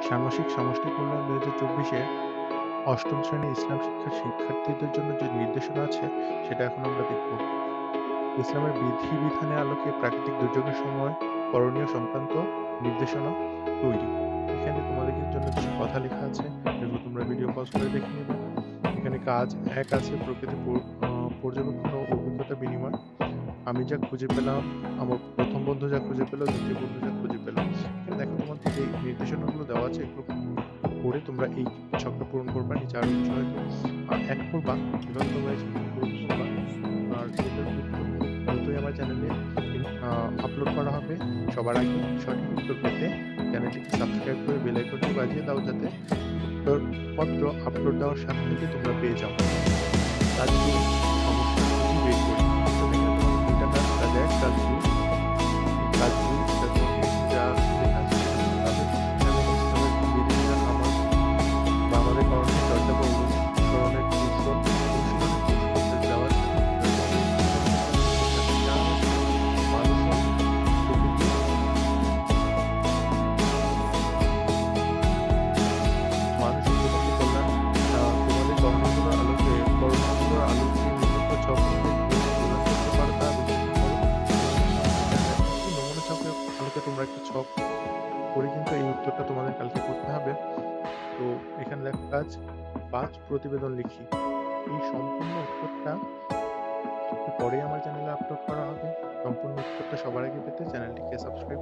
ষান্মাসিক সমষ্টি কল্যাণ ২০২৪-এ অষ্টম শ্রেণীর ইসলাম শিক্ষার শিক্ষার্থীদের জন্য যে নির্দেশনা আছে সেটা এখন আমরা দেখব। ইসলামের বিধি-বিধানের আলোকে প্রাকৃতিক দুর্যোগের সময় করণীয় সংক্রান্ত নির্দেশনা তৈরি। এখানে তোমাদের জন্য কিছু কথা লেখা আছে, যেগুলো তোমরা ভিডিও পজ করে দেখে নেবে। এখানে কাজ ১ আছে প্রকৃতি পর্যবেক্ষণ ও অভিজ্ঞতা বিনিময়। আমি যা খুঁজে পেলাম, আমার ১ম বন্ধু যা খুঁজে পেল, ২য় বন্ধু যা খুঁজে পেল। এখানে দেখো তোমাদের যে নির্দেশনাগুলো দেওয়া আছে এগুলো পড়ে তোমরা এই ছকটা পূরণ করবা, নিচে আরো কিছু হয়তো ১ করবা, এভাবে তোমরা এই ছকটা পূরণ করবা। আর এটার উত্তর খুব দ্রুতই আমার চ্যানেলে আপলোড করা হবে। সবার আগে সঠিক উত্তর পেতে চ্যানেলটিকে সাবস্ক্রাইব করে বেল আইকনটি বাজিয়ে দাও, যাতে উত্তরপত্র আপলোড দেওয়ার সাথে সাথে তোমরা পেয়ে যাও। কাজটি সমস্যা খুঁজে বের করি। তো এখানে তোমাদের ২টা কাজ, কাজ ১, কাজ ২। কাজ ২ এটা তোমাকে যা লেখা আছে সেটা তাদের চ্যানেলে ইসলামের বিধিবিধান বা আমাদের করণীয় চর্চা বা অনুসরণের কৌশল দেওয়া আছে। যা মানুষ ও প্রকৃতি মানুষ ও প্রকৃতি কল্যাণ, তোমাদের করণীয়গুলোর আলোকে নির্দিষ্ট ছক অনুযায়ী প্রদান করতে পারো তা বিশ্লেষণ করো। এই নমুনা ছকের আলোকে তোমরা একটা ছক করে কিন্তু এই উত্তরটা তোমাদের কালকে করতে হবে। তো এখানে দেখো কাজ ৫, প্রতিবেদন লিখি। এই সম্পূর্ণ উত্তরটা একটু পরেই আমার চ্যানেলে আপলোড করা হবে। সম্পূর্ণ উত্তরটা সবার আগে পেতে চ্যানেলটিকে সাবস্ক্রাইব